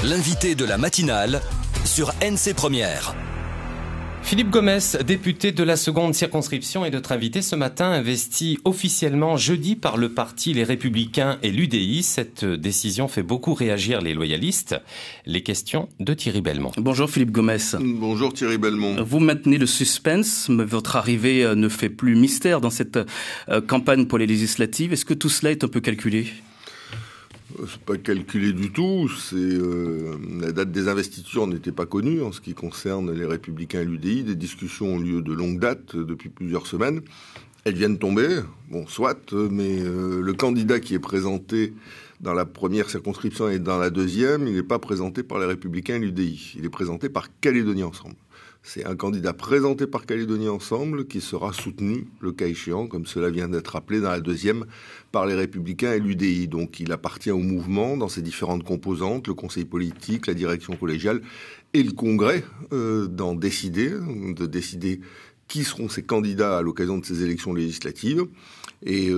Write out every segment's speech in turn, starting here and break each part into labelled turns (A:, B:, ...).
A: L'invité de la matinale sur NC Première.
B: Philippe Gomès, député de la seconde circonscription, est notre invité ce matin, investi officiellement jeudi par le parti Les Républicains et l'UDI. Cette décision fait beaucoup réagir les loyalistes. Les questions de Thierry Belmont.
C: Bonjour Philippe Gomès.
D: Bonjour Thierry Belmont.
C: Vous maintenez le suspense, mais votre arrivée ne fait plus mystère dans cette campagne pour les législatives. Est-ce que tout cela est un peu calculé ?
D: C'est pas calculé du tout. La date des investitures n'était pas connue en ce qui concerne les Républicains et l'UDI. Des discussions ont lieu de longue date depuis plusieurs semaines. Elles viennent tomber, bon, soit, mais le candidat qui est présenté dans la première circonscription et dans la deuxième, il n'est pas présenté par les Républicains et l'UDI. Il est présenté par Calédonie Ensemble. C'est un candidat présenté par Calédonie Ensemble qui sera soutenu, le cas échéant, comme cela vient d'être rappelé, dans la deuxième, par les Républicains et l'UDI. Donc il appartient au mouvement dans ses différentes composantes, le conseil politique, la direction collégiale et le congrès, de décider qui seront ces candidats à l'occasion de ces élections législatives. Et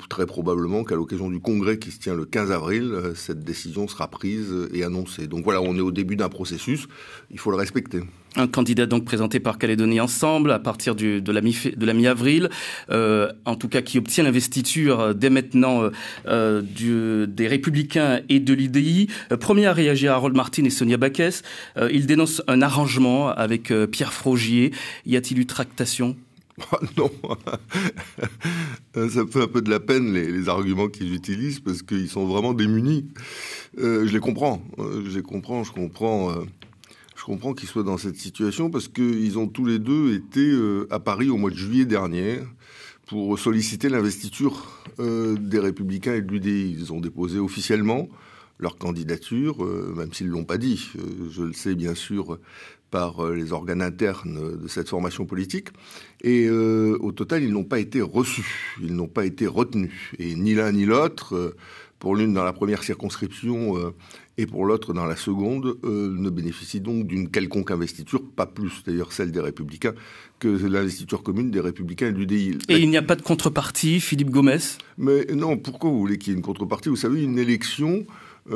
D: très probablement qu'à l'occasion du congrès qui se tient le 15 avril, cette décision sera prise et annoncée. Donc voilà, on est au début d'un processus, il faut le respecter.
C: Un candidat donc présenté par Calédonie Ensemble à partir de la mi-avril, en tout cas qui obtient l'investiture dès maintenant des Républicains et de l'UDI. Premier à réagir, Harold Martin et Sonia Backès. Il dénonce un arrangement avec Pierre Frogier. Y a-t-il eu tractation ?
D: Non, ça me fait un peu de la peine les arguments qu'ils utilisent parce qu'ils sont vraiment démunis. Je les comprends, je comprends qu'ils soient dans cette situation parce qu'ils ont tous les deux été à Paris au mois de juillet dernier pour solliciter l'investiture des Républicains et de l'UDI. Ils ont déposé officiellement leur candidature, même s'ils ne l'ont pas dit. Je le sais bien sûr par les organes internes de cette formation politique. Et au total, ils n'ont pas été reçus, ils n'ont pas été retenus. Et ni l'un ni l'autre, pour l'une dans la première circonscription et pour l'autre dans la seconde, ne bénéficient donc d'une quelconque investiture, pas plus d'ailleurs celle des Républicains que l'investiture commune des Républicains et de l'UDI.
C: Et il n'y a pas de contrepartie, Philippe Gomès ?
D: Mais non, pourquoi vous voulez qu'il y ait une contrepartie ? Vous savez, une élection,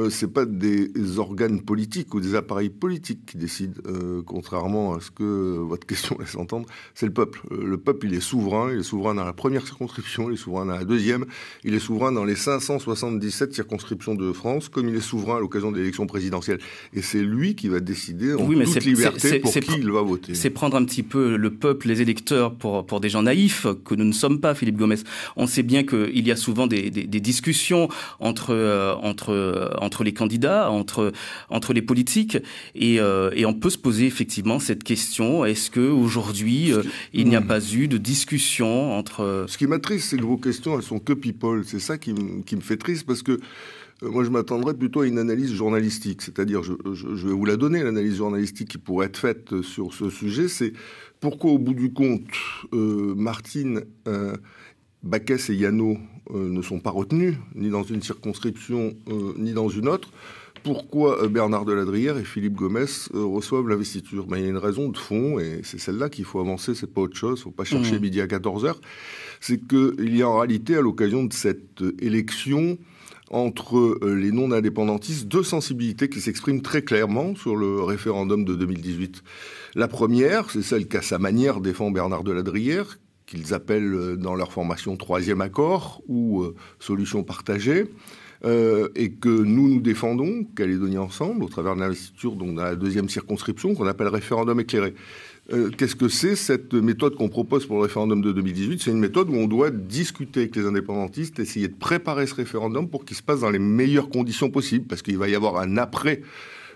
D: c'est pas des organes politiques ou des appareils politiques qui décident, contrairement à ce que votre question laisse entendre, c'est le peuple. Le peuple, il est souverain dans la première circonscription, il est souverain dans la deuxième, il est souverain dans les 577 circonscriptions de France, comme il est souverain à l'occasion de l'élection présidentielle. Et c'est lui qui va décider en toute liberté pour qui il va voter.
C: C'est prendre un petit peu le peuple, les électeurs pour des gens naïfs que nous ne sommes pas, Philippe Gomès. On sait bien qu'il y a souvent des discussions entre les candidats, entre les politiques, et on peut se poser effectivement cette question, est-ce qu'aujourd'hui, il n'y a pas eu de discussion entre...
D: Ce qui m'attriste, c'est que vos questions, elles sont que people. C'est ça qui me fait triste, parce que moi, je m'attendrais plutôt à une analyse journalistique. C'est-à-dire, je vais vous la donner, l'analyse journalistique qui pourrait être faite sur ce sujet, c'est pourquoi, au bout du compte, Martine, Backès et Yano ne sont pas retenus, ni dans une circonscription, ni dans une autre. Pourquoi Bernard Deladrière et Philippe Gomès reçoivent l'investiture ? Il y a une raison de fond, et c'est celle-là qu'il faut avancer, c'est pas autre chose, il ne faut pas chercher midi à 14h. C'est qu'il y a en réalité, à l'occasion de cette élection, entre les non-indépendantistes, deux sensibilités qui s'expriment très clairement sur le référendum de 2018. La première, c'est celle qu'à sa manière défend Bernard Deladrière, qu'ils appellent dans leur formation troisième accord ou solution partagée, et que nous défendons, Calédonie Ensemble, au travers de l'investiture donc dans la deuxième circonscription, qu'on appelle référendum éclairé. Qu'est-ce que c'est cette méthode qu'on propose pour le référendum de 2018 ? C'est une méthode où on doit discuter avec les indépendantistes, essayer de préparer ce référendum pour qu'il se passe dans les meilleures conditions possibles, parce qu'il va y avoir un après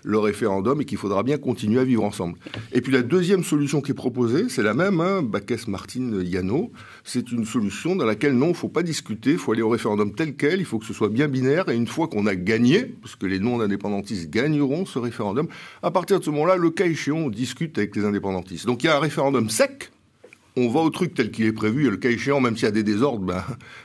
D: le référendum et qu'il faudra bien continuer à vivre ensemble. Et puis la deuxième solution qui est proposée, c'est la même, Backès, Martin, Yano. C'est une solution dans laquelle non, il ne faut pas discuter, il faut aller au référendum tel quel, il faut que ce soit bien binaire, et une fois qu'on a gagné, parce que les non-indépendantistes gagneront ce référendum, à partir de ce moment-là, le cas échéant, on discute avec les indépendantistes. Donc il y a un référendum sec, on va au truc tel qu'il est prévu, et le cas échéant, même s'il y a des désordres,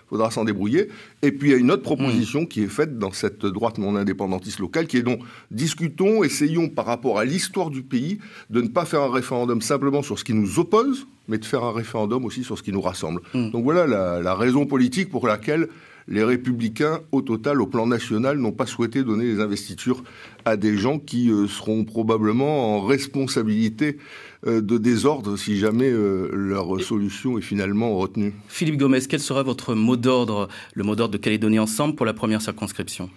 D: faudra s'en débrouiller. Et puis il y a une autre proposition qui est faite dans cette droite non indépendantiste locale, qui est donc, discutons, essayons par rapport à l'histoire du pays, de ne pas faire un référendum simplement sur ce qui nous oppose, mais de faire un référendum aussi sur ce qui nous rassemble. Donc voilà la raison politique pour laquelle les Républicains, au total, au plan national, n'ont pas souhaité donner les investitures à des gens qui seront probablement en responsabilité de désordre si jamais leur solution est finalement retenue.
C: Philippe Gomes, quel sera votre mot d'ordre, le mot d'ordre de Calédonie Ensemble pour la première circonscription ?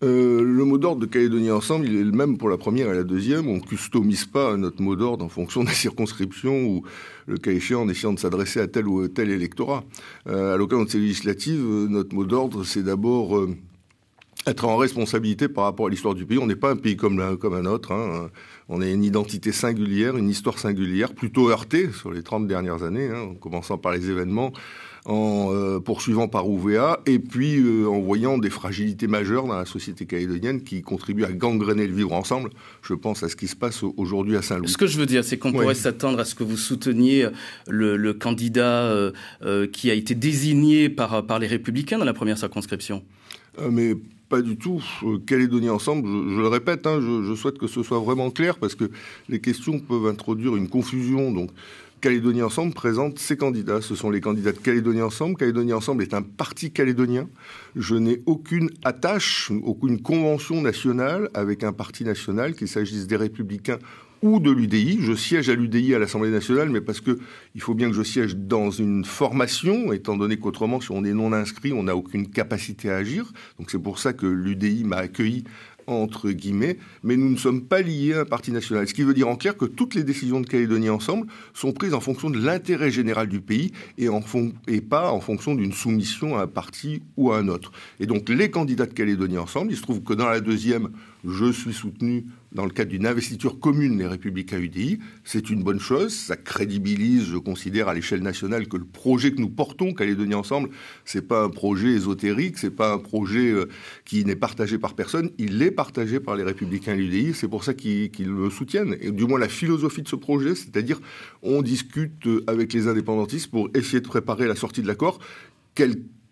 D: Le mot d'ordre de Calédonie Ensemble, il est le même pour la première et la deuxième. On ne customise pas notre mot d'ordre en fonction des circonscriptions ou, le cas échéant, en essayant de s'adresser à tel ou tel électorat. À l'occasion de ces législatives, notre mot d'ordre, c'est d'abord être en responsabilité par rapport à l'histoire du pays. On n'est pas un pays comme un autre. On a une identité singulière, une histoire singulière, plutôt heurtée sur les 30 dernières années, en commençant par les événements, en poursuivant par OUVEA, et puis en voyant des fragilités majeures dans la société calédonienne qui contribuent à gangréner le vivre ensemble. Je pense à ce qui se passe aujourd'hui à Saint-Louis.
C: Ce que je veux dire, c'est qu'on pourrait s'attendre à ce que vous souteniez le candidat qui a été désigné par les Républicains dans la première circonscription.
D: Mais pas du tout. Calédonie Ensemble, je le répète, je souhaite que ce soit vraiment clair parce que les questions peuvent introduire une confusion. Donc, Calédonie Ensemble présente ses candidats. Ce sont les candidats de Calédonie Ensemble. Calédonie Ensemble est un parti calédonien. Je n'ai aucune attache, aucune convention nationale avec un parti national, qu'il s'agisse des Républicains ou de l'UDI. Je siège à l'UDI à l'Assemblée nationale, mais parce que il faut bien que je siège dans une formation, étant donné qu'autrement, si on est non inscrit, on n'a aucune capacité à agir. Donc c'est pour ça que l'UDI m'a accueilli entre guillemets, mais nous ne sommes pas liés à un parti national. Ce qui veut dire en clair que toutes les décisions de Calédonie Ensemble sont prises en fonction de l'intérêt général du pays et pas en fonction d'une soumission à un parti ou à un autre. Et donc les candidats de Calédonie Ensemble, il se trouve que dans la deuxième, je suis soutenu dans le cadre d'une investiture commune des Républicains UDI. C'est une bonne chose, ça crédibilise, je considère, à l'échelle nationale que le projet que nous portons, Calédonie Ensemble, c'est pas un projet ésotérique, c'est pas un projet qui n'est partagé par personne, il est partagé par les Républicains et l'UDI, c'est pour ça qu'ils le soutiennent. Et du moins la philosophie de ce projet, c'est-à-dire on discute avec les indépendantistes pour essayer de préparer la sortie de l'accord,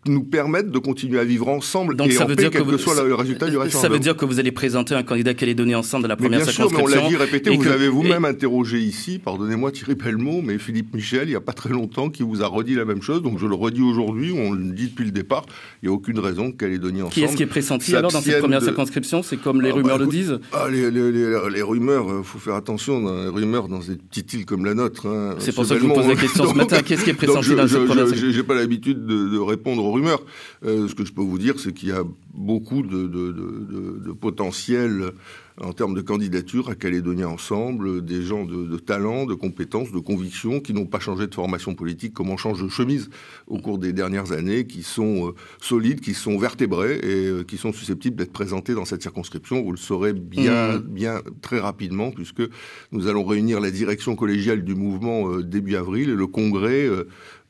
D: nous permettent de continuer à vivre ensemble. Donc, et en paix, quel que soit le résultat du référendum.
C: Ça veut dire que vous allez présenter un candidat Calédonie Ensemble dans la première circonscription.
D: Mais on l'a dit, répété, vous avez vous-même interrogé ici, pardonnez-moi Thierry Pellemot, mais Philippe Michel, il n'y a pas très longtemps, qui vous a redit la même chose, donc je le redis aujourd'hui, on le dit depuis le départ, il n'y a aucune raison que Calédonie Ensemble...
C: Qui est-ce qui est pressenti alors dans cette première circonscription? C'est comme les rumeurs le disent?
D: Les rumeurs, il faut faire attention, les rumeurs dans des petites îles comme la nôtre.
C: C'est pour ça que je vous pose la question ce matin, qu'est-ce qui est pressenti dans cette première circonscription?
D: J'ai pas l'habitude de répondre aux rumeurs. Ce que je peux vous dire, c'est qu'il y a beaucoup de potentiel en termes de candidature à Calédonie Ensemble, des gens de talent, de compétences, de convictions, qui n'ont pas changé de formation politique comme on change de chemise au cours des dernières années, qui sont solides, qui sont vertébrés et qui sont susceptibles d'être présentés dans cette circonscription. Vous le saurez bien très rapidement, puisque nous allons réunir la direction collégiale du mouvement début avril et le congrès,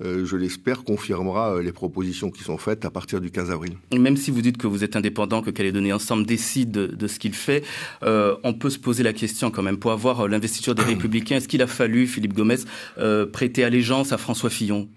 D: je l'espère, confirmera les propositions qui sont faites à partir du 15 avril.
C: Même si vous dites que vous êtes indépendant, que Calédonie Ensemble décide de ce qu'il fait, on peut se poser la question quand même, pour avoir l'investiture des Républicains, est-ce qu'il a fallu, Philippe Gomes, prêter allégeance à François Fillon ?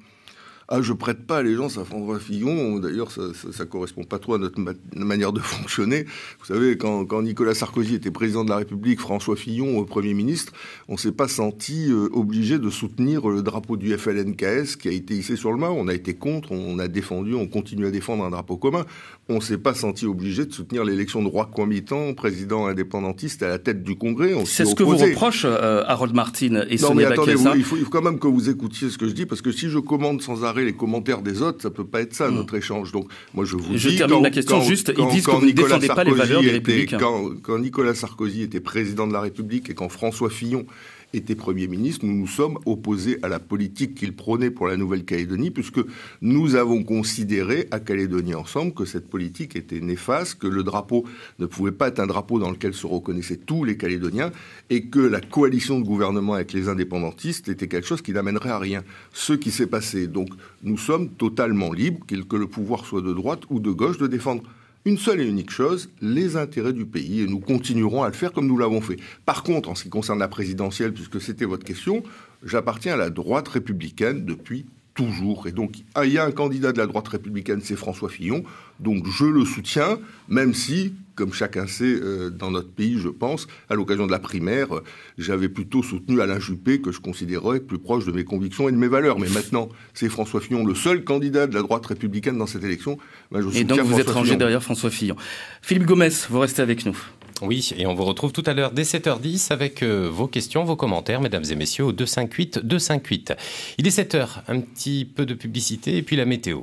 D: Je prête pas allégeance à François Fillon. D'ailleurs, ça correspond pas trop à notre manière de fonctionner. Vous savez, quand Nicolas Sarkozy était président de la République, François Fillon, Premier ministre, on s'est pas senti obligé de soutenir le drapeau du FLNKS qui a été hissé sur le mât. On a été contre, on a défendu, on continue à défendre un drapeau commun. On s'est pas senti obligé de soutenir l'élection de Roch Coimbithan, président indépendantiste à la tête du Congrès.
C: C'est ce que vous reproche Harold Martin et Sonia Baquelsa.
D: Non, mais attendez, il faut quand même que vous écoutiez ce que je dis, parce que si je commande sans arrêt les commentaires des autres, ça peut pas être ça notre échange. Donc moi je
C: termine la question juste. Ils disent que vous ne défendez pas les valeurs des Républicains.
D: Quand Nicolas Sarkozy était président de la République et quand François Fillon était Premier ministre, nous nous sommes opposés à la politique qu'il prônait pour la Nouvelle-Calédonie, puisque nous avons considéré à Calédonie Ensemble que cette politique était néfaste, que le drapeau ne pouvait pas être un drapeau dans lequel se reconnaissaient tous les Calédoniens, et que la coalition de gouvernement avec les indépendantistes était quelque chose qui n'amènerait à rien. Ce qui s'est passé. Donc nous sommes totalement libres, que le pouvoir soit de droite ou de gauche, de défendre une seule et unique chose, les intérêts du pays, et nous continuerons à le faire comme nous l'avons fait. Par contre, en ce qui concerne la présidentielle, puisque c'était votre question, j'appartiens à la droite républicaine depuis toujours. Et donc, il y a un candidat de la droite républicaine, c'est François Fillon, donc je le soutiens, même si, comme chacun sait, dans notre pays, je pense, à l'occasion de la primaire, j'avais plutôt soutenu Alain Juppé, que je considérais plus proche de mes convictions et de mes valeurs. Mais maintenant, c'est François Fillon, le seul candidat de la droite républicaine dans cette élection.
C: Et donc vous êtes rangé derrière François Fillon. Philippe Gomès, vous restez avec nous.
B: Oui, et on vous retrouve tout à l'heure dès 7h10 avec vos questions, vos commentaires, mesdames et messieurs, au 258 258. Il est 7h, un petit peu de publicité et puis la météo.